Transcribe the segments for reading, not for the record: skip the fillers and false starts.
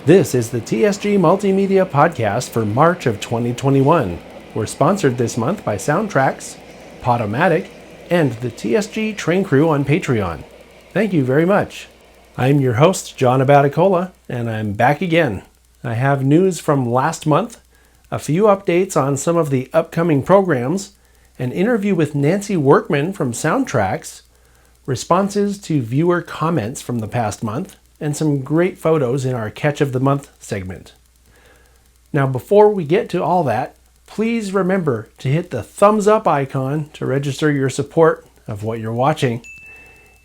This is the TSG Multimedia podcast for March of 2021. We're sponsored this month by Soundtraxx, Podomatic, and the TSG Train Crew on Patreon. Thank you very much. I'm your host, John Abaticola, and I'm back again. I have news from last month, a few updates on some of the upcoming programs, an interview with Nancy Workman from Soundtraxx, responses to viewer comments from the past month, and some great photos in our Catch of the Month segment. Now, before we get to all that, please remember to hit the thumbs up icon to register your support of what you're watching.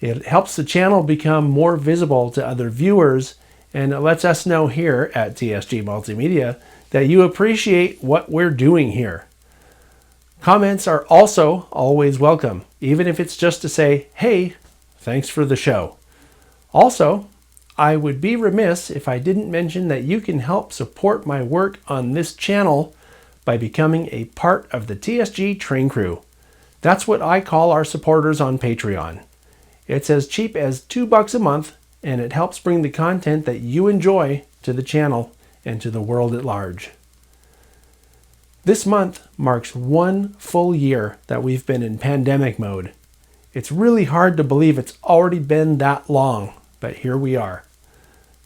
It helps the channel become more visible to other viewers, and it lets us know here at TSG Multimedia that you appreciate what we're doing here. Comments are also always welcome, even if it's just to say, hey, thanks for the show. Also, I would be remiss if I didn't mention that you can help support my work on this channel by becoming a part of the TSG Train Crew. That's what I call our supporters on Patreon. It's as cheap as $2 a month, and it helps bring the content that you enjoy to the channel and to the world at large. This month marks 1 full year that we've been in pandemic mode. It's really hard to believe it's already been that long, but here we are.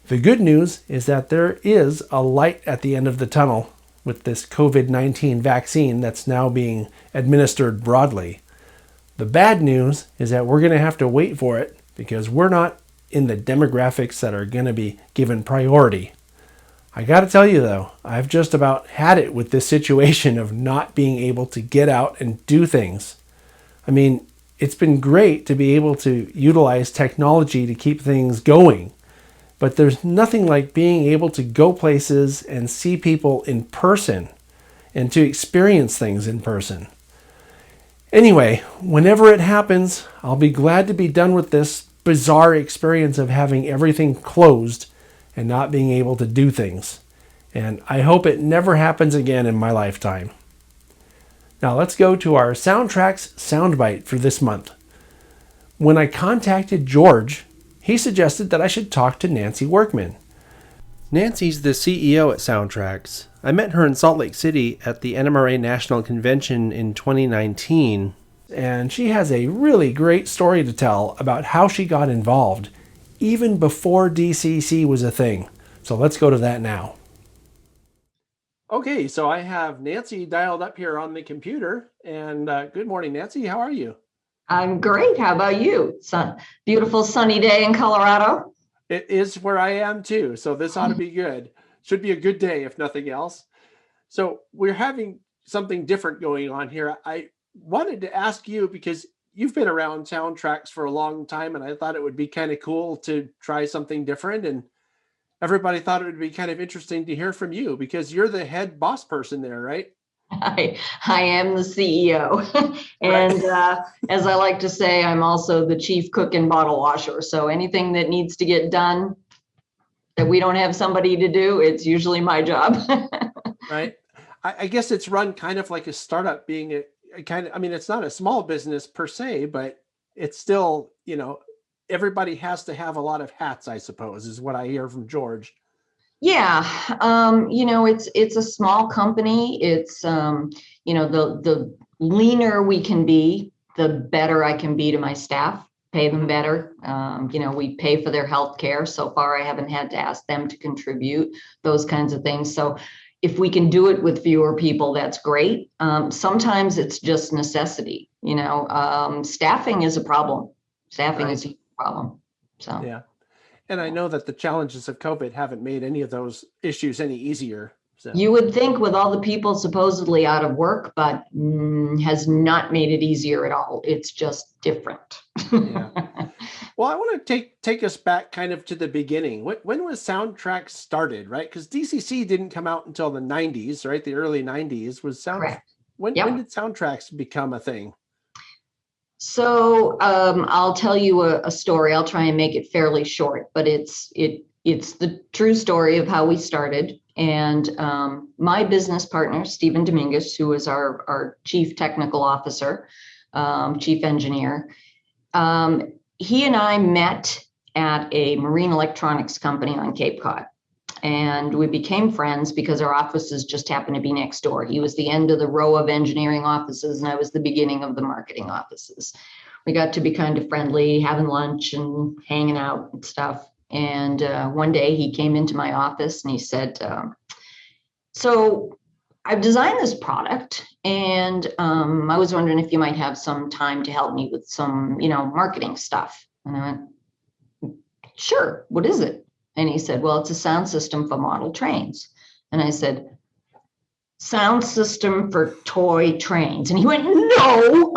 The good news is that there is a light at the end of the tunnel with this COVID-19 vaccine that's now being administered broadly. The bad news is that we're going to have to wait for it because we're not in the demographics that are going to be given priority. I got to tell you though, I've just about had it with this situation of not being able to get out and do things. I mean, it's been great to be able to utilize technology to keep things going, but there's nothing like being able to go places and see people in person and to experience things in person. Anyway, whenever it happens, I'll be glad to be done with this bizarre experience of having everything closed and not being able to do things. And I hope it never happens again in my lifetime. Now let's go to our Soundtraxx Soundbyte for this month. When I contacted George, he suggested that I should talk to Nancy Workman. Nancy's the CEO at Soundtraxx. I met her in Salt Lake City at the NMRA National Convention in 2019, and she has a really great story to tell about how she got involved, even before DCC was a thing. So let's go to that now. Okay, so I have Nancy dialed up here on the computer, and good morning, Nancy. How are you? I'm great. How about you? Beautiful sunny day in Colorado. It is where I am too, so this ought to be good. Should be a good day, if nothing else. So we're having something different going on here. I wanted to ask you, because you've been around Soundtraxx for a long time, and I thought it would be kind of cool to try something different, and everybody thought it would be kind of interesting to hear from you because you're the head boss person there, right? I am the CEO. And as I like to say, I'm also the chief cook and bottle washer. So anything that needs to get done that we don't have somebody to do, it's usually my job. Right. I guess it's run kind of like a startup, being a kind of, I mean, it's not a small business per se, but it's still, everybody has to have a lot of hats, I suppose, is what I hear from George. Yeah, it's a small company. It's the leaner we can be, the better I can be to my staff, pay them better. We pay for their health care. So far, I haven't had to ask them to contribute, those kinds of things. So if we can do it with fewer people, that's great. Sometimes it's just necessity. Staffing is a problem. Staffing is a problem. So yeah. And I know that the challenges of COVID haven't made any of those issues any easier. So. You would think with all the people supposedly out of work, but has not made it easier at all. It's just different. Yeah. Well, I want to take us back kind of to the beginning. When was Soundtraxx started, right? Because DCC didn't come out until the 90s, right? The early 90s was Correct. When did Soundtraxx become a thing? So I'll tell you a story. I'll try and make it fairly short, but it's the true story of how we started. And my business partner, Stephen Dominguez, who is our chief technical officer, chief engineer, he and I met at a marine electronics company on Cape Cod. And we became friends because our offices just happened to be next door. He was the end of the row of engineering offices, and I was the beginning of the marketing offices. We got to be kind of friendly, having lunch and hanging out and stuff. And one day he came into my office and he said, so I've designed this product, and I was wondering if you might have some time to help me with some, marketing stuff. And I went, sure, what is it? And he said, well, it's a sound system for model trains. And I said, sound system for toy trains. And he went, no.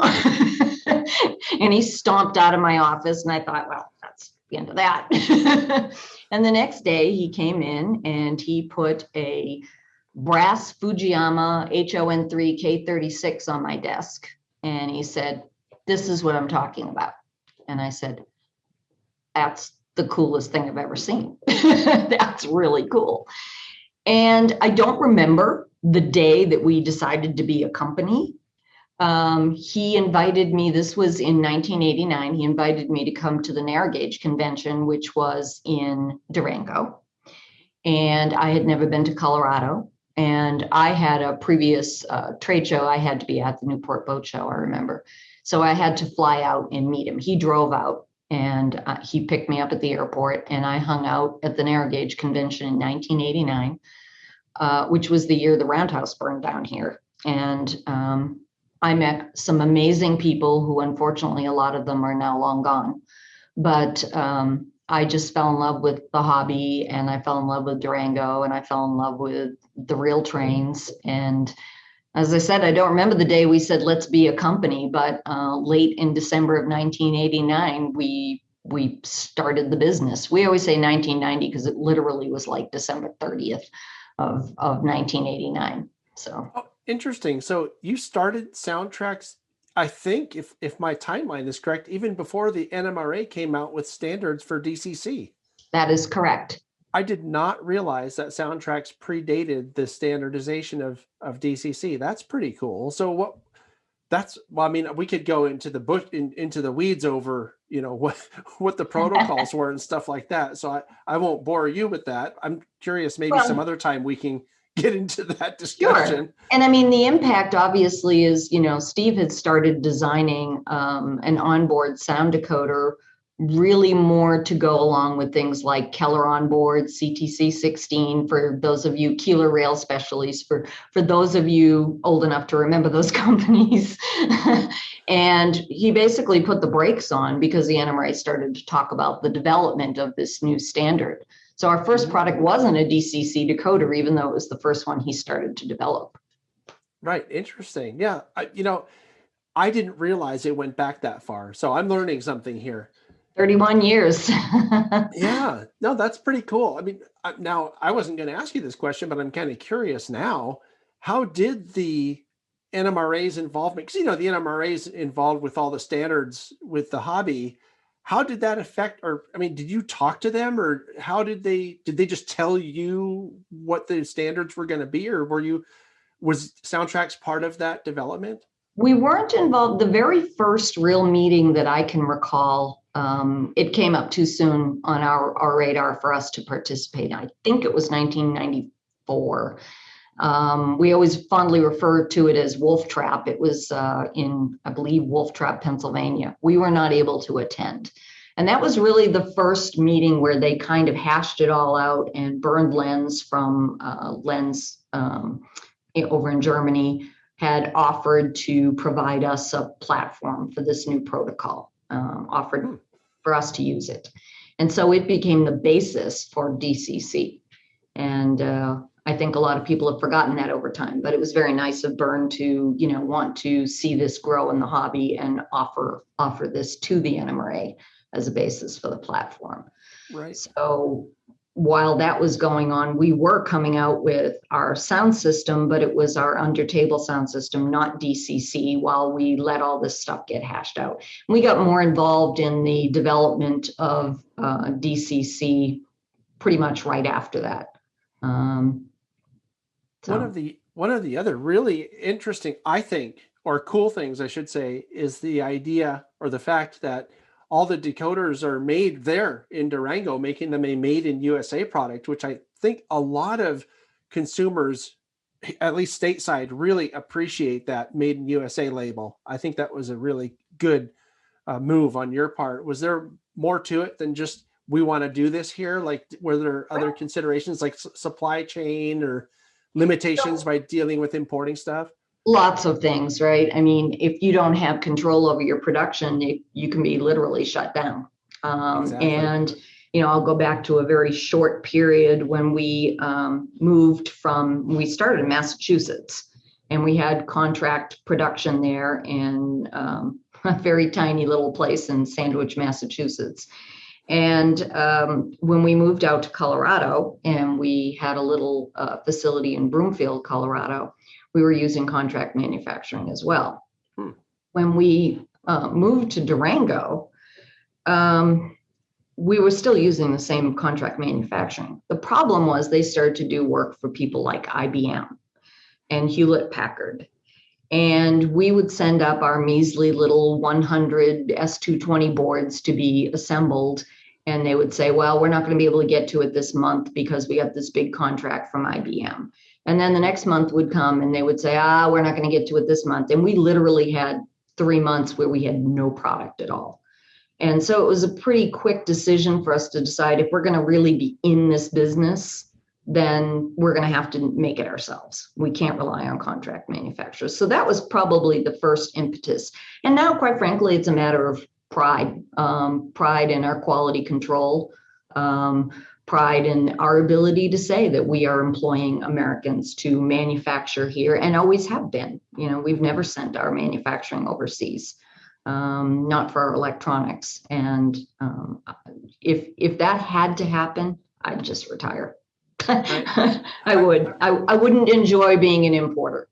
And he stomped out of my office. And I thought, well, that's the end of that. And the next day he came in and he put a brass Fujiyama HON3 K36 on my desk. And he said, this is what I'm talking about. And I said, that's the coolest thing I've ever seen. That's really cool. And I don't remember the day that we decided to be a company. He invited me, this was in 1989, he invited me to come to the Narrow Gauge Convention, which was in Durango. And I had never been to Colorado. And I had a previous trade show I had to be at, the Newport Boat Show, I remember. So I had to fly out and meet him. He drove out and he picked me up at the airport, and I hung out at the Narrow Gauge Convention in 1989, which was the year the Roundhouse burned down here. And I met some amazing people who, unfortunately, a lot of them are now long gone. But I just fell in love with the hobby, and I fell in love with Durango, and I fell in love with the real trains. And as I said, I don't remember the day we said, let's be a company, but late in December of 1989, we started the business. We always say 1990 because it literally was like December 30th of 1989. So. Oh, interesting. So you started Soundtraxx, I think, if my timeline is correct, even before the NMRA came out with standards for DCC. That is correct. I did not realize that Soundtraxx predated the standardization of DCC. That's pretty cool. So well, I mean, we could go into the bush, into the weeds over, what the protocols were and stuff like that. So I won't bore you with that. I'm curious, maybe some other time we can get into that discussion. Sure. And I mean, the impact obviously is, Steve had started designing an onboard sound decoder, really more to go along with things like Keller onboard, CTC 16, for those of you, Keeler Rail Specialties, for those of you old enough to remember those companies. And he basically put the brakes on because the NMRA started to talk about the development of this new standard. So our first product wasn't a DCC decoder, even though it was the first one he started to develop. Right. Interesting. Yeah. I didn't realize it went back that far. So I'm learning something here. 31 years. Yeah. No, that's pretty cool. I mean, now I wasn't going to ask you this question, but I'm kind of curious now. How did the NMRA's involvement, because, the NMRA's involved with all the standards with the hobby. How did that affect, or, I mean, did you talk to them, or how did they just tell you what the standards were going to be, or was Soundtraxx part of that development? We weren't involved. The very first real meeting that I can recall, it came up too soon on our radar for us to participate. I think it was 1994. We always fondly refer to it as Wolf Trap. It was in, I believe, Wolf Trap, Pennsylvania. We were not able to attend. And that was really the first meeting where they kind of hashed it all out, and Bernd Lenz from Lenz over in Germany had offered to provide us a platform for this new protocol, offered for us to use it. And so it became the basis for DCC. And I think a lot of people have forgotten that over time, but it was very nice of Bernd to, want to see this grow in the hobby and offer this to the NMRA as a basis for the platform. Right. So while that was going on, we were coming out with our sound system, but it was our under table sound system, not DCC, while we let all this stuff get hashed out. We got more involved in the development of DCC pretty much right after that. One of the other really interesting, I think, or cool things, I should say, is the idea or the fact that all the decoders are made there in Durango, making them a made in USA product, which I think a lot of consumers, at least stateside, really appreciate that made in USA label. I think that was a really good move on your part. Was there more to it than just, we want to do this here? Like, were there other considerations like supply chain or limitations by dealing with importing stuff? Lots of things, right? I mean, if you don't have control over your production, you can be literally shut down. Exactly. And, I'll go back to a very short period when we we started in Massachusetts, and we had contract production there in a very tiny little place in Sandwich, Massachusetts. And when we moved out to Colorado, and we had a little facility in Broomfield, Colorado, we were using contract manufacturing as well. When we moved to Durango, we were still using the same contract manufacturing. The problem was they started to do work for people like IBM and Hewlett Packard. And we would send up our measly little 100 S220 boards to be assembled. And they would say, well, we're not going to be able to get to it this month because we got this big contract from IBM. And then the next month would come and they would say, we're not going to get to it this month. And we literally had 3 months where we had no product at all. And so it was a pretty quick decision for us to decide, if we're going to really be in this business, then we're going to have to make it ourselves. We can't rely on contract manufacturers. So that was probably the first impetus. And now, quite frankly, it's a matter of pride, pride in our quality control, pride in our ability to say that we are employing Americans to manufacture here, and always have been. We've never sent our manufacturing overseas, not for our electronics. And if that had to happen, I'd just retire. I would. I wouldn't enjoy being an importer.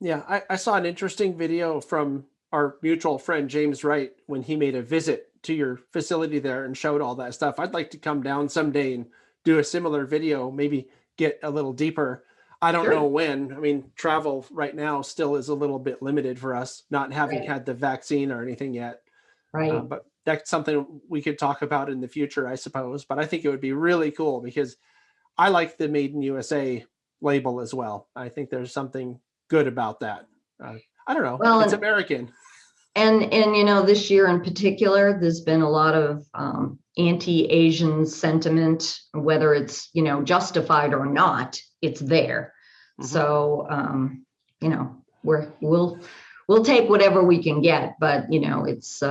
Yeah, I saw an interesting video from our mutual friend James Wright when he made a visit to your facility there and showed all that stuff. I'd like to come down someday and do a similar video, maybe get a little deeper. I don't know when. I mean, travel right now still is a little bit limited for us, not having had the vaccine or anything yet. Right. But that's something we could talk about in the future, I suppose. But I think it would be really cool because I like the Made in USA label as well. I think there's something good about that. I don't know. Well, it's American. And this year in particular, there's been a lot of anti-Asian sentiment, whether it's, justified or not, it's there. Mm-hmm. So, we'll take whatever we can get, but, it's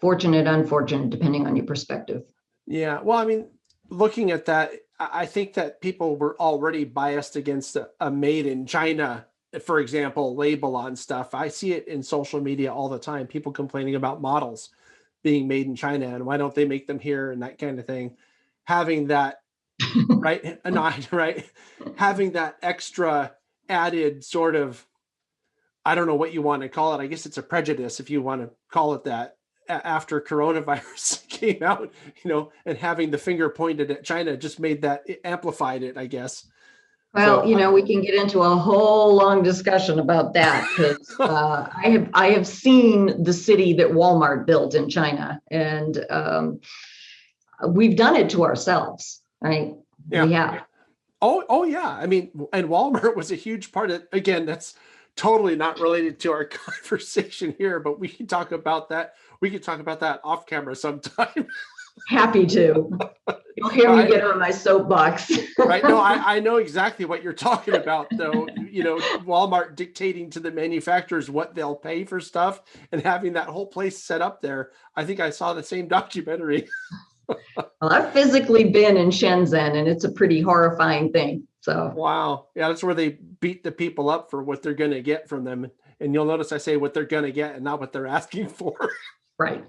fortunate, unfortunate, depending on your perspective. Yeah. Well, I mean, looking at that, I think that people were already biased against a made in China, for example, label on stuff. I see it in social media all the time. People complaining about models being made in China and why don't they make them here and that kind of thing. Having that, right? Right. Having that extra added sort of, I don't know what you want to call it. I guess it's a prejudice if you want to call it that. After coronavirus came out, and having the finger pointed at China just made that, it amplified it, I guess. Well, we can get into a whole long discussion about that because I have seen the city that Walmart built in China, and we've done it to ourselves, right? Yeah. We have. Oh yeah. I mean, and Walmart was a huge part of it. Again, that's totally not related to our conversation here, but we can talk about that. We can talk about that off camera sometime. Happy to. You'll hear me get on my soapbox. Right. No, I know exactly what you're talking about, though. Walmart dictating to the manufacturers what they'll pay for stuff and having that whole place set up there. I think I saw the same documentary. Well, I've physically been in Shenzhen, and it's a pretty horrifying thing. So wow. Yeah, that's where they beat the people up for what they're going to get from them. And you'll notice I say what they're going to get and not what they're asking for. Right.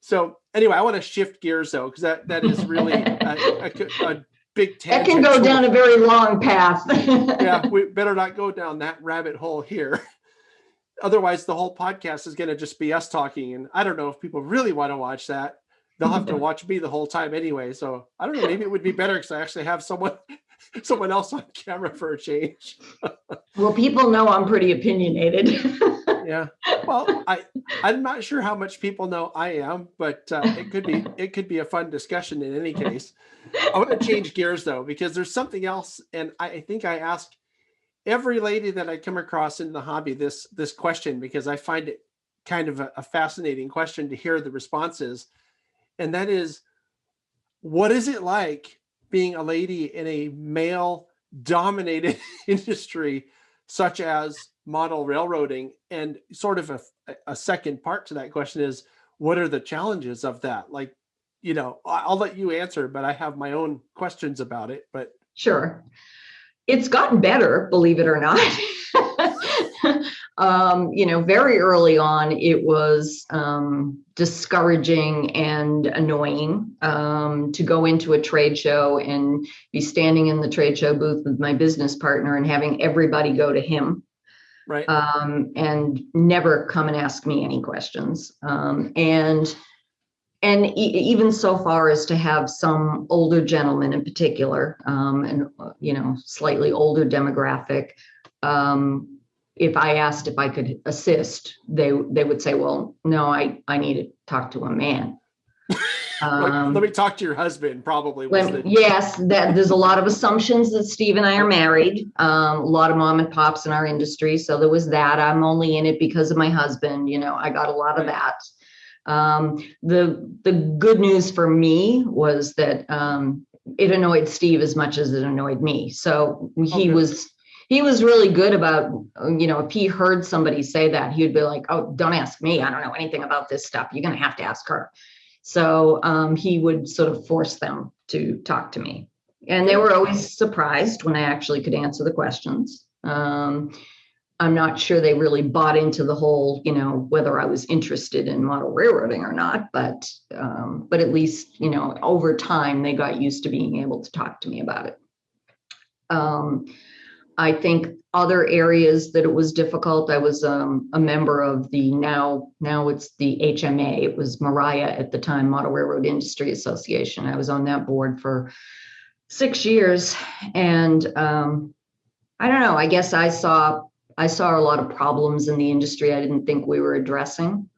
So anyway, I want to shift gears though, because that is really a big tangent. That can go down a very long path. Yeah, we better not go down that rabbit hole here. Otherwise, the whole podcast is going to just be us talking. And I don't know if people really want to watch that. They'll have to watch me the whole time anyway. So I don't know, maybe it would be better because I actually have someone else on camera for a change. Well, people know I'm pretty opinionated. Yeah. Well, I'm not sure how much people know I am, but it could be a fun discussion in any case. I want to change gears though, because there's something else, and I think I ask every lady that I come across in the hobby this question, because I find it kind of a fascinating question to hear the responses, and that is, what is it like being a lady in a male dominated industry such as model railroading? And sort of a second part to that question is, what are the challenges of that? Like, I'll let you answer, but I have my own questions about it. But Sure. It's gotten better, believe it or not. Very early on, it was discouraging and annoying to go into a trade show and be standing in the trade show booth with my business partner and having everybody go to him. right. And never come and ask me any questions. Even so far as to have some older gentlemen in particular, and slightly older demographic, if I asked if I could assist, they would say, well, no, I need to talk to a man. Let me talk to your husband, probably. Yes, that there's a lot of assumptions that Steve and I are married, a lot of mom and pops in our industry. So there was that. I'm only in it because of my husband. I got a lot of that. The good news for me was that it annoyed Steve as much as it annoyed me. So he was really good about, if he heard somebody say that, he would be like, oh, don't ask me. I don't know anything about this stuff. You're going to have to ask her. So he would sort of force them to talk to me. And they were always surprised when I actually could answer the questions. I'm not sure they really bought into the whole, whether I was interested in model railroading or not, but at least, over time, they got used to being able to talk to me about it. I think other areas that it was difficult, I was a member of the now it's the HMA. It was Mariah at the time, Model Railroad Industry Association. I was on that board for 6 years. And I don't know, I guess I saw a lot of problems in the industry I didn't think we were addressing.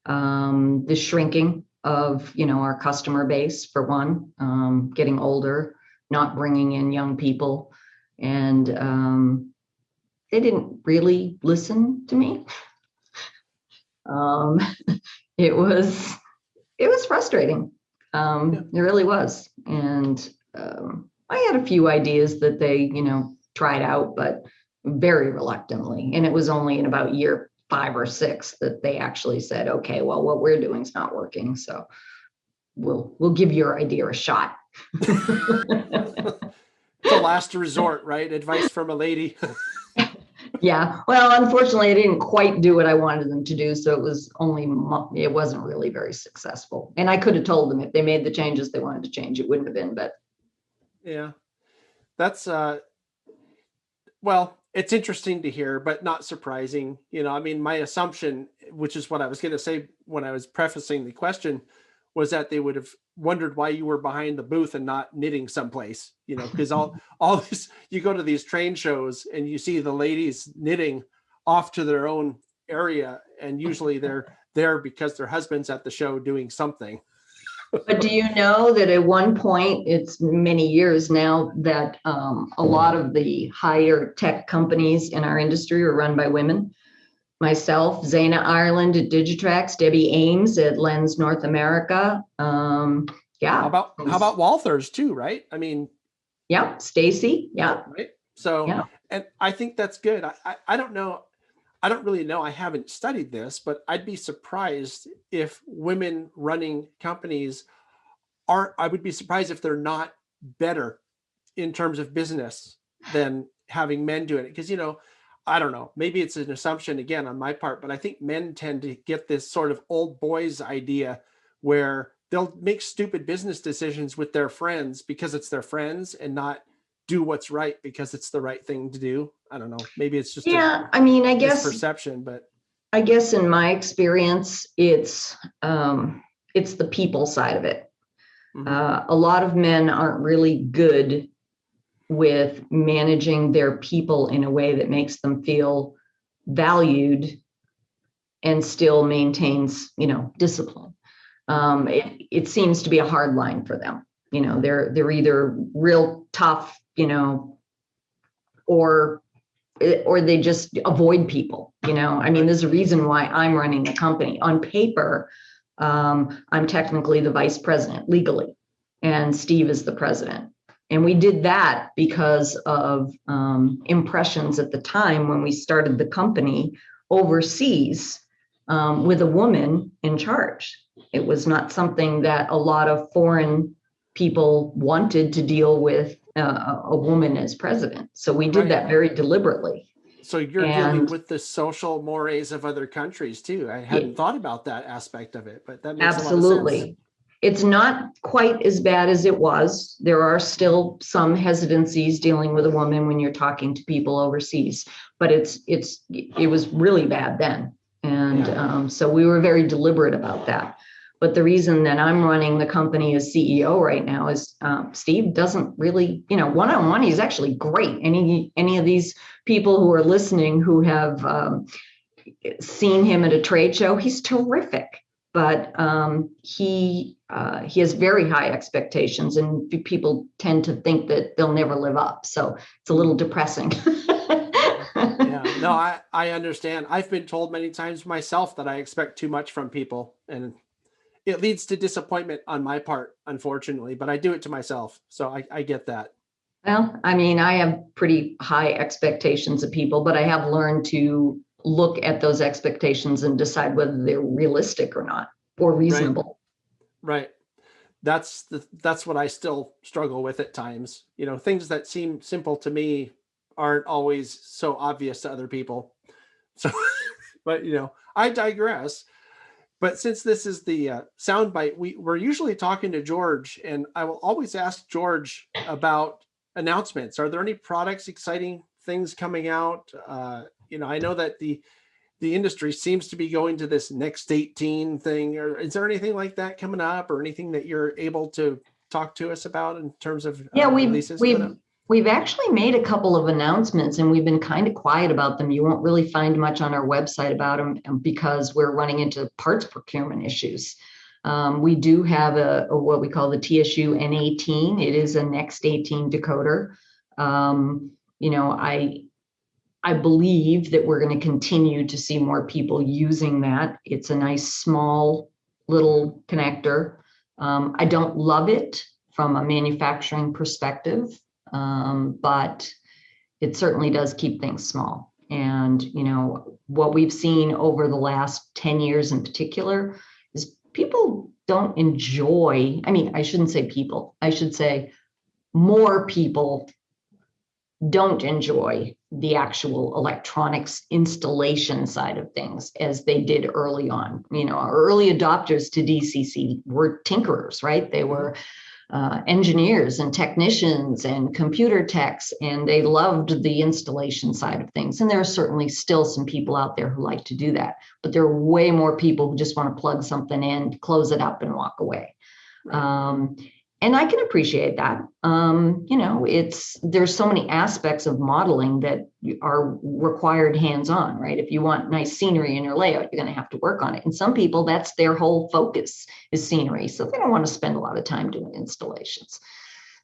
The shrinking of, our customer base, for one, getting older, not bringing in young people. And they didn't really listen to me. It was frustrating. It really was. And I had a few ideas that they, tried out, but very reluctantly. And it was only in about year 5 or 6 that they actually said, okay, well, what we're doing is not working. So we'll give your idea a shot. It's a last resort, right? Advice from a lady. Yeah. Well, unfortunately, I didn't quite do what I wanted them to do. So it wasn't really very successful. And I could have told them if they made the changes they wanted to change, it wouldn't have been, but. Yeah. That's, well, it's interesting to hear, but not surprising. My assumption, which is what I was going to say when I was prefacing the question, was that they would have wondered why you were behind the booth and not knitting someplace, because all this, you go to these train shows and you see the ladies knitting off to their own area. And usually they're there because their husband's at the show doing something. But do you know that at one point, it's many years now, that a lot of the higher tech companies in our industry are run by women? Myself, Zaina Ireland at Digitrax, Debbie Ames at Lens North America. Yeah. How about Walthers too, right? Yeah, Stacy. Yeah. Right. So, yeah. And I think that's good. I don't know. I don't really know. I haven't studied this, but I'd be surprised if women running companies I would be surprised if they're not better in terms of business than having men doing it. Because, I don't know, maybe it's an assumption again on my part, but I think men tend to get this sort of old boys idea where they'll make stupid business decisions with their friends because it's their friends and not do what's right because it's the right thing to do. I don't know. Maybe it's just I guess perception, but I guess in my experience, it's the people side of it. Mm-hmm. A lot of men aren't really good with managing their people in a way that makes them feel valued and still maintains, discipline. It seems to be a hard line for them. They're either real tough, or they just avoid people. There's a reason why I'm running the company. On paper, I'm technically the vice president legally, and Steve is the president. And we did that because of impressions at the time when we started the company overseas, with a woman in charge. It was not something that a lot of foreign people wanted to deal with a woman as president. So we did that very deliberately. So you're dealing with the social mores of other countries too. I hadn't thought about that aspect of it, but that makes a lot of sense. It's not quite as bad as it was. There are still some hesitancies dealing with a woman when you're talking to people overseas, but it was really bad then. And so we were very deliberate about that. But the reason that I'm running the company as CEO right now is Steve doesn't really, one-on-one, he's actually great. Any of these people who are listening who have seen him at a trade show, he's terrific. But he has very high expectations, and people tend to think that they'll never live up. So it's a little depressing. No, I understand. I've been told many times myself that I expect too much from people, and it leads to disappointment on my part, unfortunately, but I do it to myself. So I get that. Well, I have pretty high expectations of people, but I have learned to look at those expectations and decide whether they're realistic or not, or reasonable. Right. That's what I still struggle with at times. Things that seem simple to me aren't always so obvious to other people. So, but I digress. But since this is the Soundbyte, we're usually talking to George, and I will always ask George about announcements. Are there any products, exciting things coming out? I know that the industry seems to be going to this next 18 thing. Or is there anything like that coming up, or anything that you're able to talk to us about in terms of releases? We've actually made a couple of announcements, and we've been kind of quiet about them. You won't really find much on our website about them because we're running into parts procurement issues. We do have what we call the TSU N18. It is a next 18 decoder. I believe that we're going to continue to see more people using that. It's a nice small little connector. I don't love it from a manufacturing perspective, but it certainly does keep things small. And, what we've seen over the last 10 years in particular is people don't enjoy, I shouldn't say people, I should say more people don't enjoy the actual electronics installation side of things as they did early on. Our early adopters to DCC were tinkerers, right? They were engineers and technicians and computer techs, and they loved the installation side of things. And there are certainly still some people out there who like to do that, but there are way more people who just want to plug something in, close it up, and walk away. Right. And I can appreciate that. There's so many aspects of modeling that are required hands-on, right? If you want nice scenery in your layout, you're going to have to work on it. And some people, that's their whole focus is scenery. So they don't want to spend a lot of time doing installations.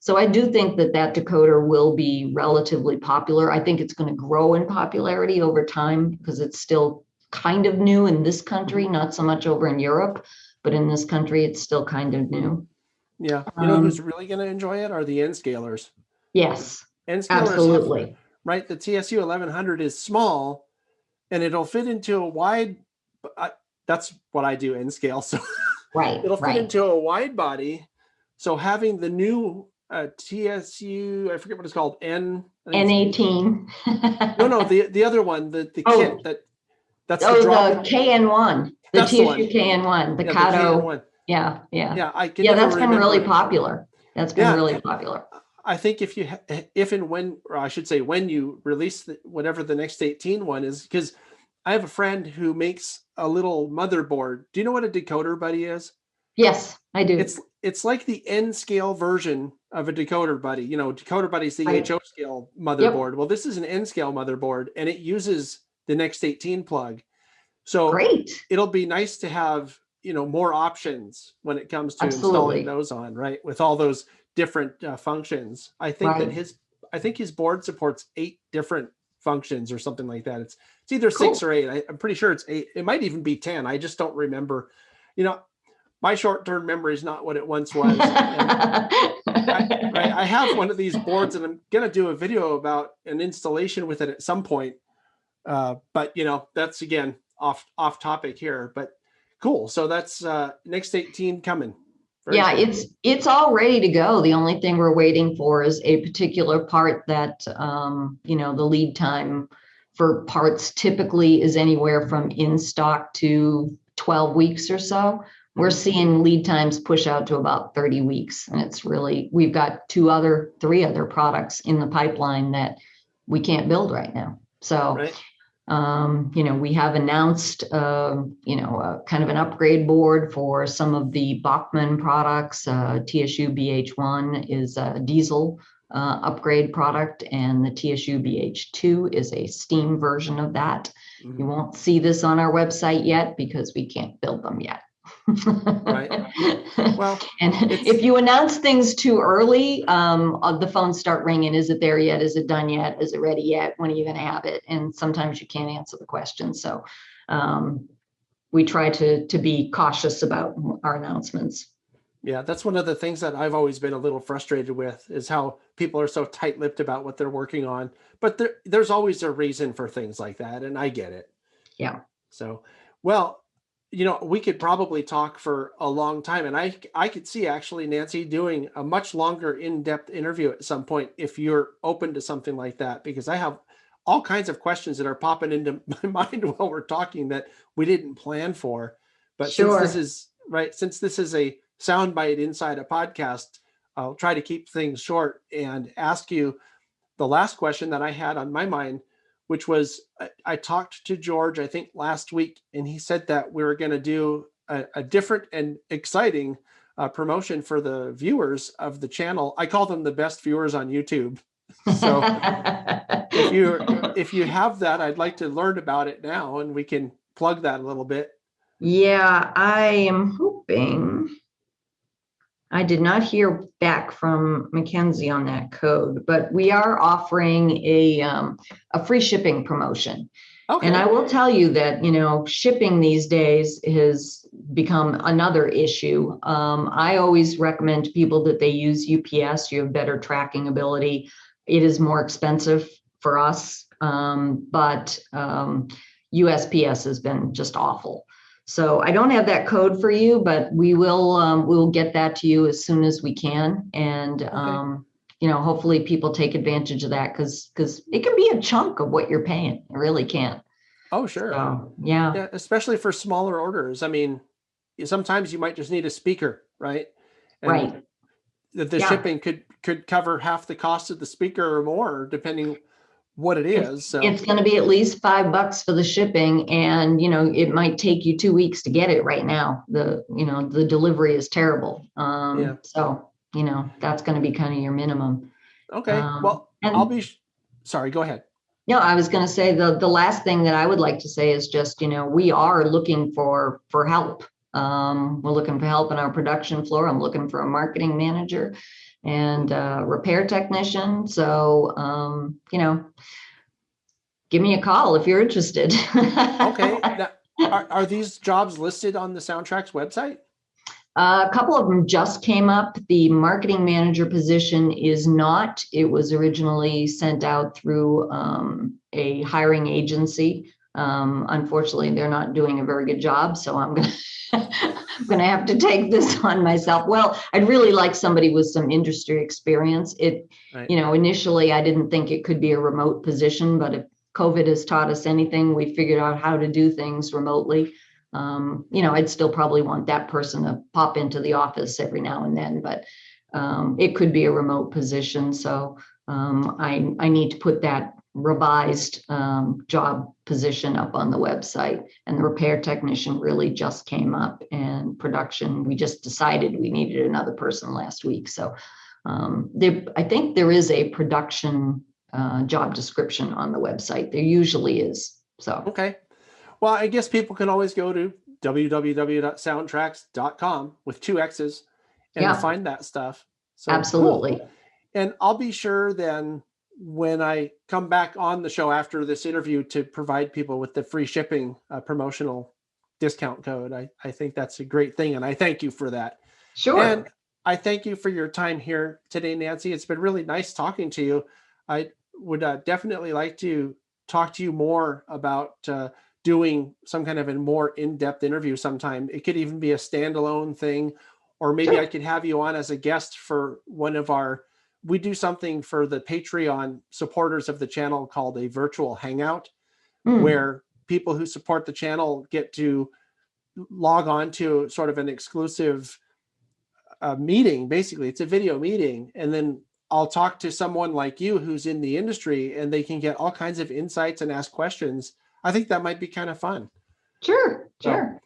So I do think that decoder will be relatively popular. I think it's going to grow in popularity over time because it's still kind of new in this country, not so much over in Europe, but in this country, it's still kind of new. Yeah. Who's really going to enjoy it are the N-scalers. Yes, N-scalers absolutely. Right. The TSU 1100 is small and it'll fit into a wide, that's what I do, N-scale. So right, it'll fit into a wide body. So having the new TSU, I forget what it's called, N18. No, the other one, the kit that's the KN1, the TSU KN1, the Kato. Yeah. That's been really popular. That's been really popular. I think when you release whatever the next 18 one is, because I have a friend who makes a little motherboard. Do you know what a decoder buddy is? Yes, I do. It's like the N-scale version of a decoder buddy. Decoder buddy is the HO scale motherboard. Yep. Well, this is an N-scale motherboard, and it uses the next 18 plug. So Great. it'll be nice to have, more options when it comes to Absolutely. installing those on, right? With all those different functions. I think that Right. his board supports 8 different functions or something like that. It's either 6 Cool. or 8. I'm pretty sure it's 8. It might even be 10. I just don't remember. My short-term memory is not what it once was. And I have one of these boards, and I'm going to do a video about an installation with it at some point. But that's again off topic here. But cool. So that's next 18 coming. Very Yeah, cool. it's all ready to go. The only thing we're waiting for is a particular part that the lead time for parts typically is anywhere from in stock to 12 weeks or so. We're seeing lead times push out to about 30 weeks. And it's really, we've got 3 other products in the pipeline that we can't build right now. So Right. we have announced, kind of an upgrade board for some of the Workman products. TSU BH1 is a diesel upgrade product, and the TSU BH2 is a steam version of that. Mhm. You won't see this on our website yet because we can't build them yet. Right. Well, and if you announce things too early, the phones start ringing. Is it there yet? Is it done yet? Is it ready yet? When are you going to have it? And sometimes you can't answer the question. So we try to be cautious about our announcements. Yeah, that's one of the things that I've always been a little frustrated with, is how people are so tight-lipped about what they're working on. But there's always a reason for things like that, and I get it. Yeah. So, well, we could probably talk for a long time, and I could see actually, Nancy, doing a much longer in-depth interview at some point if you're open to something like that, because I have all kinds of questions that are popping into my mind while we're talking that we didn't plan for. But Sure. since this is a soundbite inside a podcast, I'll try to keep things short and ask you the last question that I had on my mind, which was, I talked to George, I think last week, and he said that we were going to do a different and exciting promotion for the viewers of the channel. I call them the best viewers on YouTube. So if you have that, I'd like to learn about it now, and we can plug that a little bit. Yeah, I am hoping. I did not hear back from Mackenzie on that code, but we are offering a free shipping promotion. Okay. And I will tell you that, shipping these days has become another issue. I always recommend to people that they use UPS. You have better tracking ability. It is more expensive for us, but USPS has been just awful. So I don't have that code for you, but we'll get that to you as soon as we can. And, hopefully people take advantage of that because it can be a chunk of what you're paying. It really can. Oh, sure. So, yeah, especially for smaller orders. I mean, sometimes you might just need a speaker, right? And right. the shipping could cover half the cost of the speaker or more, depending what it is. So it's going to be at least $5 for the shipping, and it might take you 2 weeks to get it right now. The delivery is terrible. So that's going to be kind of your minimum. Okay. Well, sorry, go ahead. No, I was going to say the last thing that I would like to say is just, we are looking for help. We're looking for help in our production floor. I'm looking for a marketing manager and repair technician. So, give me a call if you're interested. Okay. Now, are these jobs listed on the Soundtraxx website? A couple of them just came up. The marketing manager position is not. It was originally sent out through a hiring agency. Unfortunately, they're not doing a very good job, so I'm going to have to take this on myself. Well, I'd really like somebody with some industry experience. Right. Initially, I didn't think it could be a remote position, but if COVID has taught us anything, we figured out how to do things remotely. I'd still probably want that person to pop into the office every now and then, but it could be a remote position. So I need to put that revised job position up on the website. And the repair technician really just came up, and production, we just decided we needed another person last week. So I think there is a production job description on the website. There usually is. So okay. Well, I guess people can always go to www.soundtraxx.com with 2 X's and find that stuff. So absolutely. Cool. And I'll be sure then when I come back on the show after this interview to provide people with the free shipping promotional discount code. I think that's a great thing. And I thank you for that. Sure. And I thank you for your time here today, Nancy. It's been really nice talking to you. I would definitely like to talk to you more about doing some kind of a more in-depth interview sometime. It could even be a standalone thing, or maybe Sure. I could have you on as a guest for one of we do something for the Patreon supporters of the channel called a virtual hangout, where people who support the channel get to log on to sort of an exclusive meeting. Basically, it's a video meeting. And then I'll talk to someone like you who's in the industry, and they can get all kinds of insights and ask questions. I think that might be kind of fun. Sure. So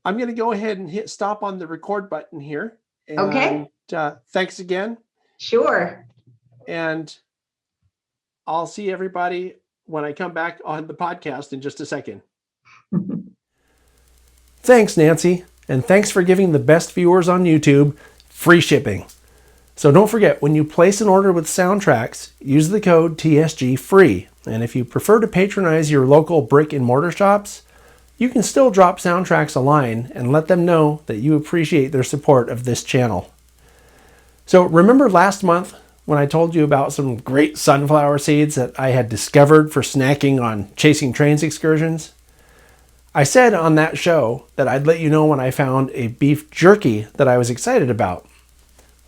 I'm going to go ahead and hit stop on the record button here. And, okay. Thanks again. Sure. And I'll see everybody when I come back on the podcast in just a second. Thanks, Nancy. And thanks for giving the best viewers on YouTube free shipping. So don't forget, when you place an order with Soundtraxx, use the code TSG FREE. And if you prefer to patronize your local brick and mortar shops, you can still drop Soundtraxx a line and let them know that you appreciate their support of this channel. So remember last month when I told you about some great sunflower seeds that I had discovered for snacking on Chasing Trains excursions? I said on that show that I'd let you know when I found a beef jerky that I was excited about.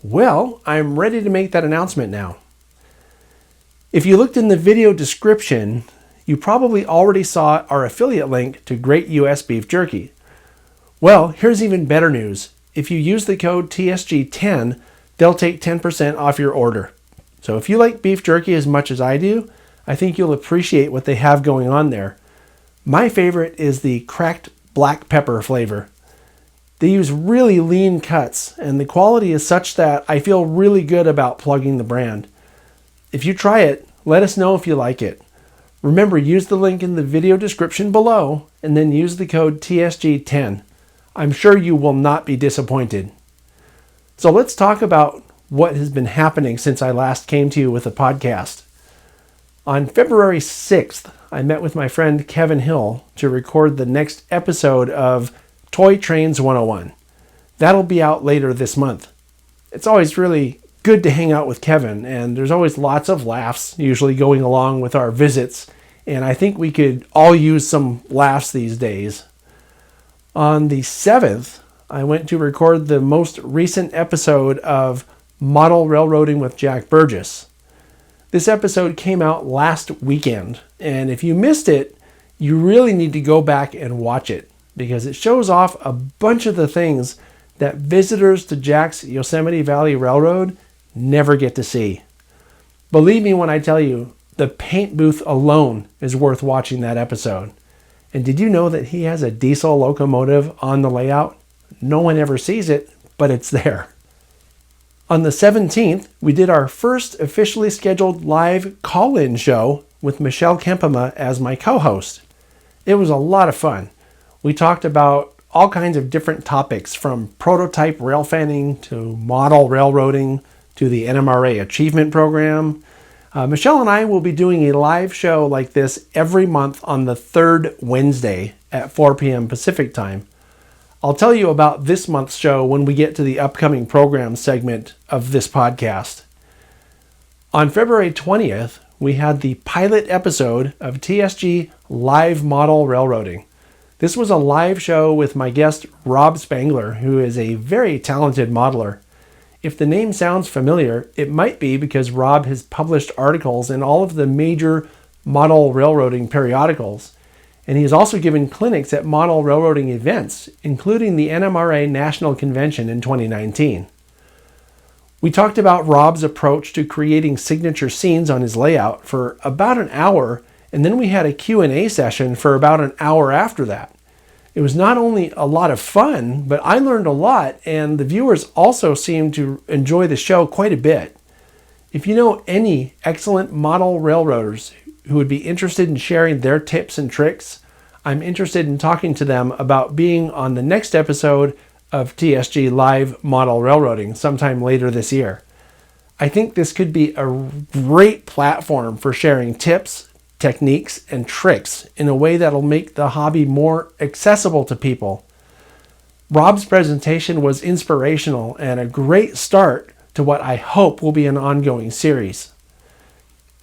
Well, I'm ready to make that announcement now. If you looked in the video description, you probably already saw our affiliate link to Great US Beef Jerky. Well, here's even better news. If you use the code TSG10, they'll take 10% off your order. So if you like beef jerky as much as I do, I think you'll appreciate what they have going on there. My favorite is the cracked black pepper flavor. They use really lean cuts, and the quality is such that I feel really good about plugging the brand. If you try it, let us know if you like it. Remember, use the link in the video description below, and then use the code TSG10. I'm sure you will not be disappointed. So let's talk about what has been happening since I last came to you with a podcast. On February 6th, I met with my friend Kevin Hill to record the next episode of Toy Trains 101. That'll be out later this month. It's always really good to hang out with Kevin, and there's always lots of laughs usually going along with our visits, and I think we could all use some laughs these days. On the 7th, I went to record the most recent episode of Model Railroading with Jack Burgess. This episode came out last weekend, and if you missed it, you really need to go back and watch it, because it shows off a bunch of the things that visitors to Jack's Yosemite Valley Railroad never get to see. Believe me when I tell you, the paint booth alone is worth watching that episode. And did you know that he has a diesel locomotive on the layout? No one ever sees it, but it's there. On the 17th, we did our first officially scheduled live call-in show with Michelle Kempema as my co-host. It was a lot of fun. We talked about all kinds of different topics, from prototype rail fanning to model railroading to the NMRA Achievement Program. Michelle and I will be doing a live show like this every month on the third Wednesday at 4 p.m. Pacific Time. I'll tell you about this month's show when we get to the upcoming program segment of this podcast. On February 20th, we had the pilot episode of TSG Live Model Railroading. This was a live show with my guest Rob Spangler, who is a very talented modeler. If the name sounds familiar, it might be because Rob has published articles in all of the major model railroading periodicals. And he has also given clinics at model railroading events, including the NMRA National Convention in 2019. We talked about Rob's approach to creating signature scenes on his layout for about an hour, and then we had a Q&A session for about an hour after that. It was not only a lot of fun, but I learned a lot, and the viewers also seemed to enjoy the show quite a bit. If you know any excellent model railroaders who would be interested in sharing their tips and tricks, I'm interested in talking to them about being on the next episode of TSG Live Model Railroading sometime later this year. I think this could be a great platform for sharing tips, techniques, and tricks in a way that'll make the hobby more accessible to people. Rob's presentation was inspirational and a great start to what I hope will be an ongoing series.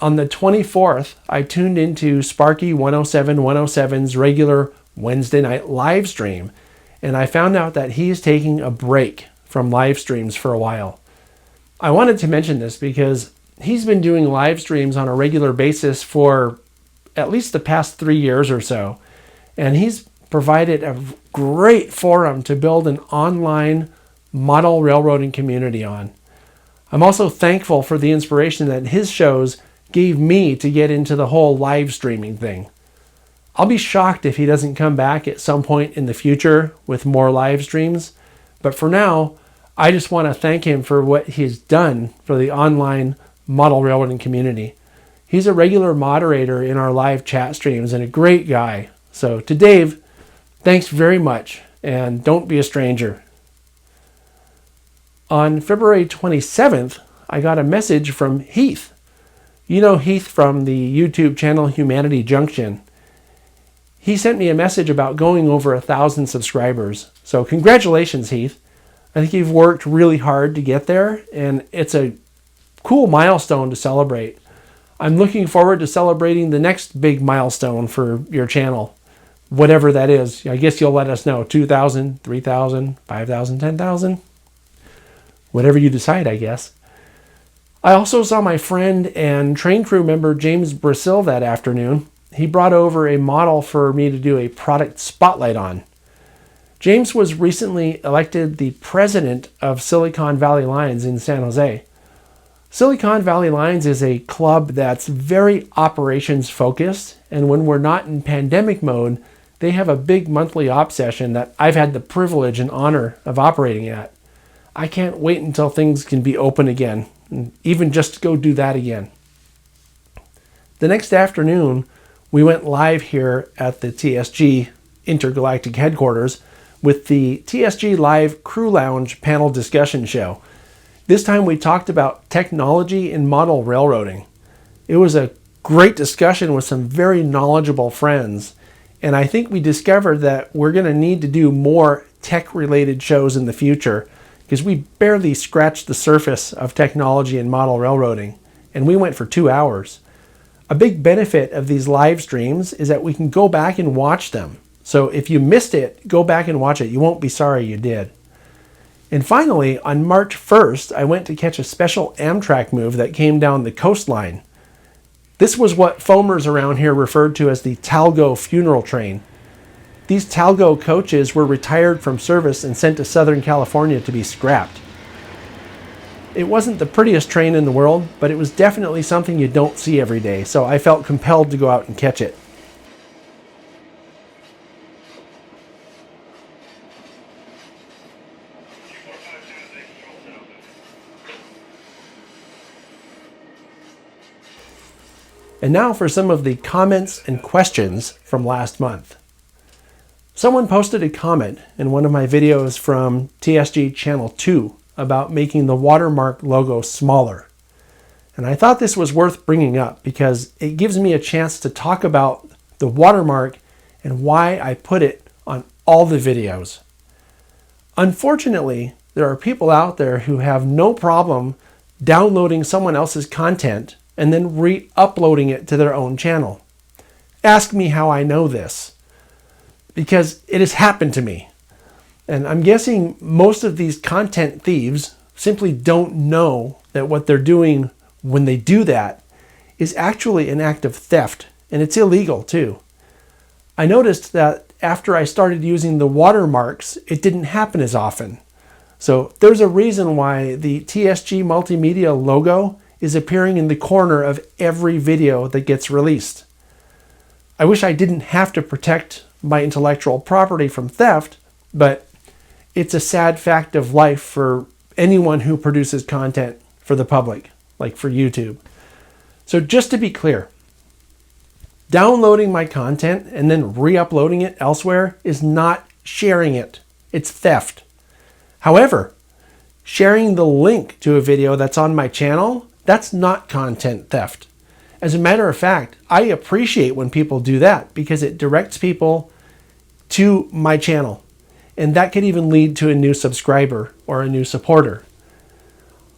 On the 24th, I tuned into Sparky 107.107's regular Wednesday night live stream, and I found out that he's taking a break from live streams for a while. I wanted to mention this because he's been doing live streams on a regular basis for at least the past 3 years or so, and he's provided a great forum to build an online model railroading community on. I'm also thankful for the inspiration that his shows gave me to get into the whole live streaming thing. I'll be shocked if he doesn't come back at some point in the future with more live streams, but for now, I just want to thank him for what he's done for the online model railroading community. He's a regular moderator in our live chat streams and a great guy. So to Dave, thanks very much, and don't be a stranger. On February 27th, I got a message from Heath. You know Heath from the YouTube channel Humanity Junction. He sent me a message about going over 1,000 subscribers. So congratulations, Heath. I think you've worked really hard to get there, and it's a cool milestone to celebrate. I'm looking forward to celebrating the next big milestone for your channel. Whatever that is. I guess you'll let us know. 2,000, 3,000, 5,000, 10,000. Whatever you decide, I guess. I also saw my friend and train crew member James Brasil that afternoon. He brought over a model for me to do a product spotlight on. James was recently elected the president of Silicon Valley Lines in San Jose. Silicon Valley Lines is a club that's very operations focused, and when we're not in pandemic mode, they have a big monthly op session that I've had the privilege and honor of operating at. I can't wait until things can be open again, and even just to go do that again. The next afternoon, we went live here at the TSG Intergalactic Headquarters with the TSG Live Crew Lounge panel discussion show. This time we talked about technology in model railroading. It was a great discussion with some very knowledgeable friends, and I think we discovered that we're going to need to do more tech-related shows in the future because we barely scratched the surface of technology in model railroading, and we went for 2 hours. A big benefit of these live streams is that we can go back and watch them. So if you missed it, go back and watch it. You won't be sorry you did. And finally, on March 1st, I went to catch a special Amtrak move that came down the coastline. This was what foamers around here referred to as the TALGO funeral train. These TALGO coaches were retired from service and sent to Southern California to be scrapped. It wasn't the prettiest train in the world, but it was definitely something you don't see every day, so I felt compelled to go out and catch it. And now for some of the comments and questions from last month. Someone posted a comment in one of my videos from TSG Channel 2 about making the watermark logo smaller. And I thought this was worth bringing up because it gives me a chance to talk about the watermark and why I put it on all the videos. Unfortunately, there are people out there who have no problem downloading someone else's content and then re-uploading it to their own channel. Ask me how I know this, because it has happened to me. And I'm guessing most of these content thieves simply don't know that what they're doing when they do that is actually an act of theft, and it's illegal too. I noticed that after I started using the watermarks, it didn't happen as often. So there's a reason why the TSG Multimedia logo is appearing in the corner of every video that gets released. I wish I didn't have to protect my intellectual property from theft, but it's a sad fact of life for anyone who produces content for the public, like for YouTube. So just to be clear, Downloading my content and then re-uploading it elsewhere is not sharing it. It's theft. However, sharing the link to a video that's on my channel, that's not content theft. As a matter of fact, I appreciate when people do that because it directs people to my channel. And that could even lead to a new subscriber or a new supporter.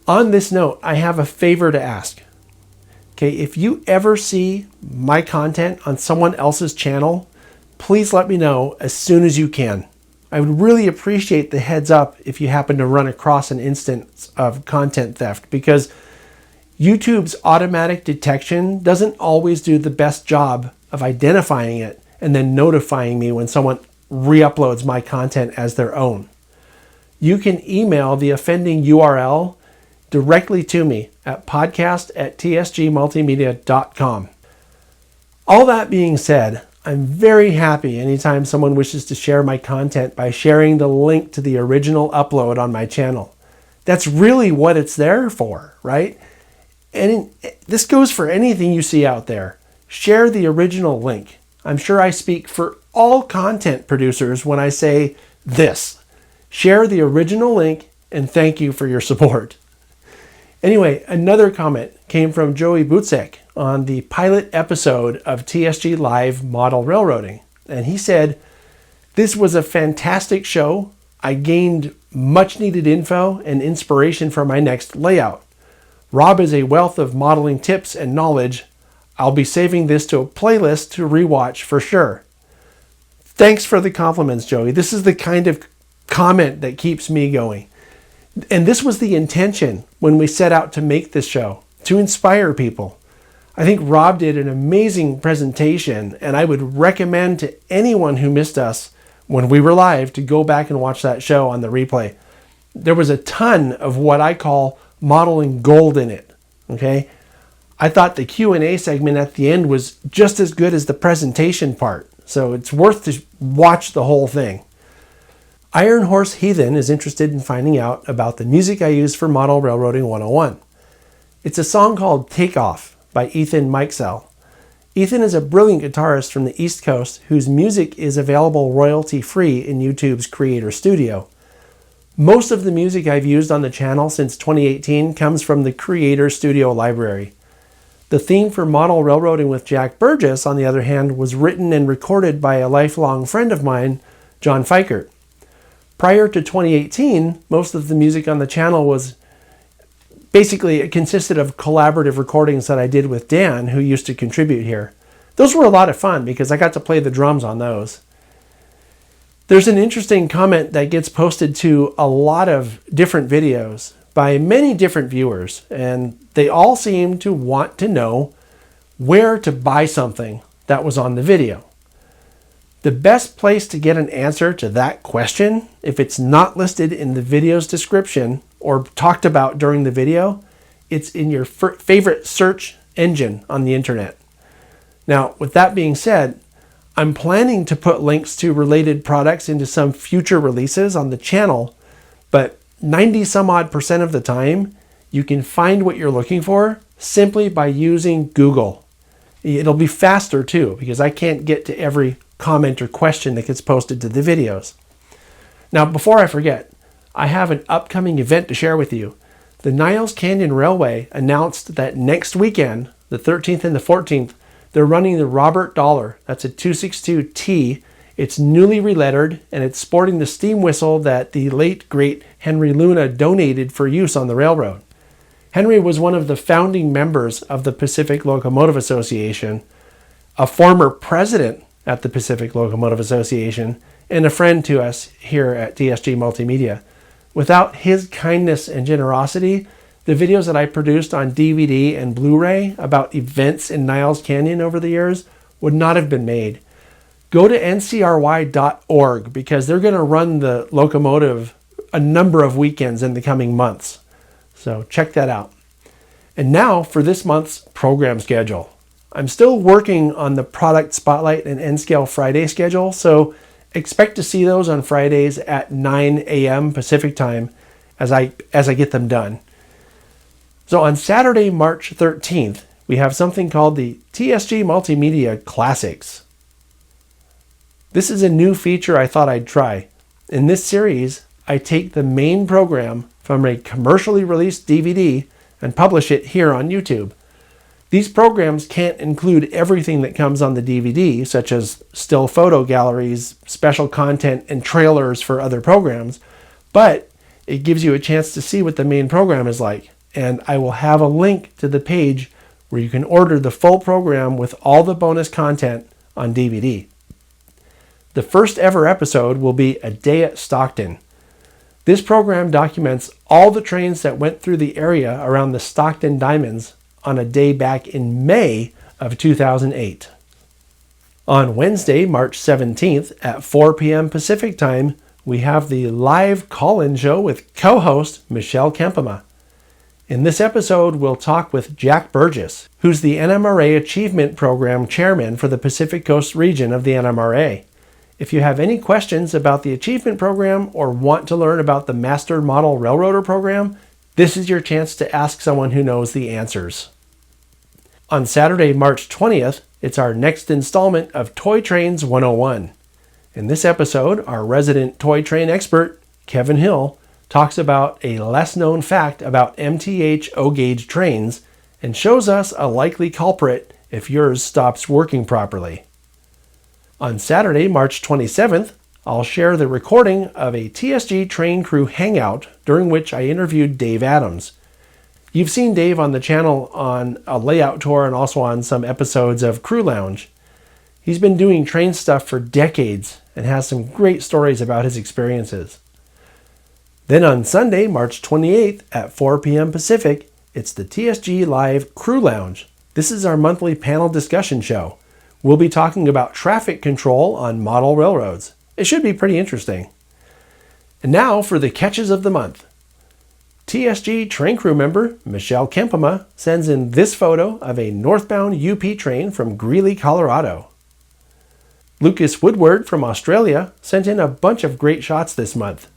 On this note, I have a favor to ask. Okay, if you ever see my content on someone else's channel, please let me know as soon as you can. I would really appreciate the heads up if you happen to run across an instance of content theft, because YouTube's automatic detection doesn't always do the best job of identifying it and then notifying me when someone re-uploads my content as their own. You can email the offending URL directly to me at podcast@tsgmultimedia.com. All that being said, I'm very happy anytime someone wishes to share my content by sharing the link to the original upload on my channel. That's really what it's there for, right? And this goes for anything you see out there. Share the original link. I'm sure I speak for all content producers when I say this. Share the original link and thank you for your support. Anyway, another comment came from Joey Butzek on the pilot episode of TSG Live Model Railroading. And he said, "This was a fantastic show. I gained much needed info and inspiration for my next layout. Rob is a wealth of modeling tips and knowledge. I'll be saving this to a playlist to rewatch for sure." Thanks for the compliments, Joey. This is the kind of comment that keeps me going. And this was the intention when we set out to make this show, to inspire people. I think Rob did an amazing presentation, and I would recommend to anyone who missed us when we were live to go back and watch that show on the replay. There was a ton of what I call modeling gold in it, okay? I thought the Q&A segment at the end was just as good as the presentation part, so it's worth to watch the whole thing. Iron Horse Heathen is interested in finding out about the music I use for Model Railroading 101. It's a song called Take Off by Ethan Mikesell. Ethan is a brilliant guitarist from the East Coast whose music is available royalty-free in YouTube's Creator Studio. Most of the music I've used on the channel since 2018 comes from the Creator Studio library. The theme for Model Railroading with Jack Burgess, on the other hand, was written and recorded by a lifelong friend of mine, John Fikert. Prior to 2018, most of the music on the channel was basically, it consisted of collaborative recordings that I did with Dan, who used to contribute here. Those were a lot of fun because I got to play the drums on those. There's an interesting comment that gets posted to a lot of different videos by many different viewers, and they all seem to want to know where to buy something that was on the video. The best place to get an answer to that question, if it's not listed in the video's description or talked about during the video, it's in your favorite search engine on the internet. Now, with that being said, I'm planning to put links to related products into some future releases on the channel, but 90 some odd % of the time, you can find what you're looking for simply by using Google. It'll be faster too, because I can't get to every comment or question that gets posted to the videos. Now, before I forget, I have an upcoming event to share with you. The Niles Canyon Railway announced that next weekend, the 13th and the 14th, they're running the Robert Dollar. That's a 262T. It's newly relettered, and it's sporting the steam whistle that the late, great Henry Luna donated for use on the railroad. Henry was one of the founding members of the Pacific Locomotive Association, a former president at the Pacific Locomotive Association, and a friend to us here at TSG Multimedia. Without his kindness and generosity, the videos that I produced on DVD and Blu-ray about events in Niles Canyon over the years would not have been made. Go to ncry.org because they're going to run the locomotive a number of weekends in the coming months. So check that out. And now for this month's program schedule. I'm still working on the Product Spotlight and N-Scale Friday schedule, so expect to see those on Fridays at 9 a.m. Pacific time as I get them done. So on Saturday, March 13th, we have something called the TSG Multimedia Classics. This is a new feature I thought I'd try. In this series, I take the main program from a commercially released DVD and publish it here on YouTube. These programs can't include everything that comes on the DVD, such as still photo galleries, special content, and trailers for other programs, but it gives you a chance to see what the main program is like. And I will have a link to the page where you can order the full program with all the bonus content on DVD. The first ever episode will be A Day at Stockton. This program documents all the trains that went through the area around the Stockton Diamonds on a day back in May of 2008. On Wednesday, March 17th at 4 p.m. Pacific Time, we have the live call-in show with co-host Michelle Kempema. In this episode, we'll talk with Jack Burgess, who's the NMRA Achievement Program Chairman for the Pacific Coast region of the NMRA. If you have any questions about the Achievement Program or want to learn about the Master Model Railroader Program, this is your chance to ask someone who knows the answers. On Saturday, March 20th, it's our next installment of Toy Trains 101. In this episode, our resident toy train expert, Kevin Hill, talks about a less-known fact about MTH O-gauge trains and shows us a likely culprit if yours stops working properly. On Saturday, March 27th, I'll share the recording of a TSG Train Crew hangout during which I interviewed Dave Adams. You've seen Dave on the channel on a layout tour and also on some episodes of Crew Lounge. He's been doing train stuff for decades and has some great stories about his experiences. Then on Sunday, March 28th at 4 p.m. Pacific, it's the TSG Live Crew Lounge. This is our monthly panel discussion show. We'll be talking about traffic control on model railroads. It should be pretty interesting. And now for the catches of the month. TSG Train Crew member Michelle Kempema sends in this photo of a northbound UP train from Greeley, Colorado. Lucas Woodward from Australia sent in a bunch of great shots this month.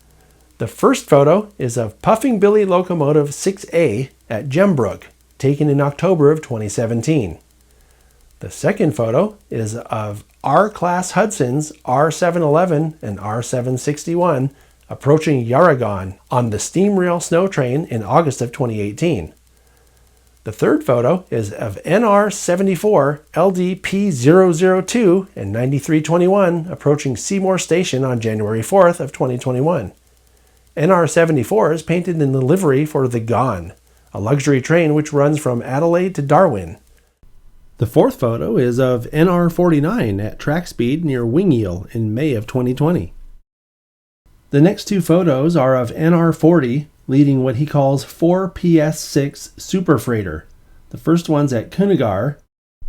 The first photo is of Puffing Billy Locomotive 6A at Gembrook, taken in October of 2017. The second photo is of R-Class Hudson's R711 and R761 approaching Yarragon on the steam rail snow train in August of 2018. The third photo is of NR74 LDP002 and 9321 approaching Seymour Station on January 4th of 2021. NR74 is painted in the livery for the Gone, a luxury train which runs from Adelaide to Darwin. The fourth photo is of NR49 at track speed near Wingeel in May of 2020. The next two photos are of NR40 leading what he calls 4PS6 Super Freighter. The first one's at Coonagar,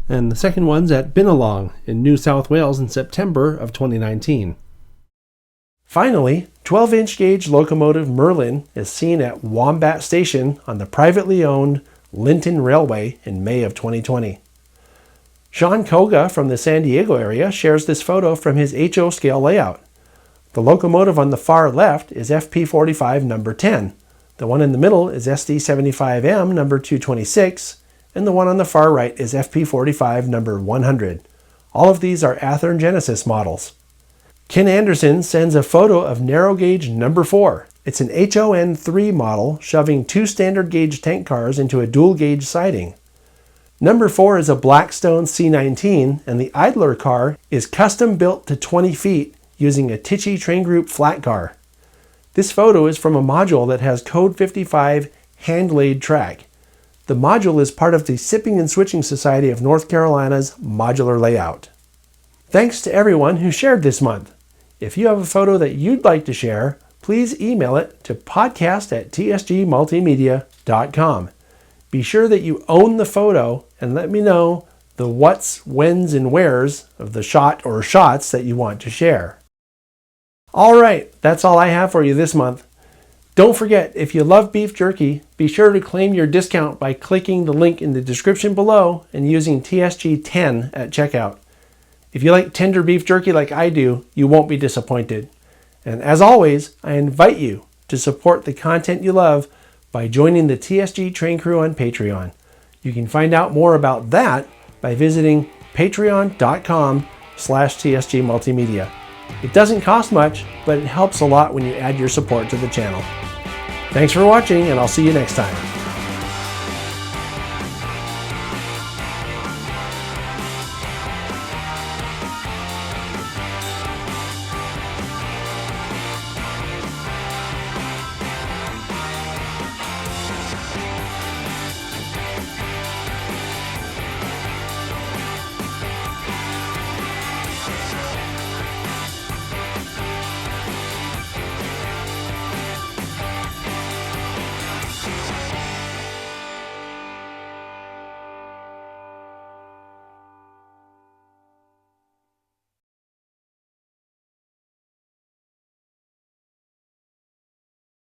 and the second one's at Binalong in New South Wales in September of 2019. Finally, 12-inch gauge locomotive Merlin is seen at Wombat Station on the privately owned Linton Railway in May of 2020. Sean Koga from the San Diego area shares this photo from his HO scale layout. The locomotive on the far left is FP45 number 10. The one in the middle is SD75M number 226, and the one on the far right is FP45 number 100. All of these are Athearn Genesis models. Ken Anderson sends a photo of narrow gauge number 4. It's an HON3 model shoving two standard gauge tank cars into a dual gauge siding. Number 4 is a Blackstone C19, and the idler car is custom built to 20 feet using a Tichy Train Group flat car. This photo is from a module that has code 55 hand-laid track. The module is part of the Sipping and Switching Society of North Carolina's modular layout. Thanks to everyone who shared this month. If you have a photo that you'd like to share, please email it to podcast@tsgmultimedia.com. Be sure that you own the photo and let me know the what's, whens, and wheres of the shot or shots that you want to share. All right, that's all I have for you this month. Don't forget, if you love beef jerky, be sure to claim your discount by clicking the link in the description below and using TSG10 at checkout. If you like tender beef jerky like I do, you won't be disappointed. And as always, I invite you to support the content you love by joining the TSG Train Crew on Patreon. You can find out more about that by visiting patreon.com/TSG Multimedia. It doesn't cost much, but it helps a lot when you add your support to the channel. Thanks for watching, and I'll see you next time.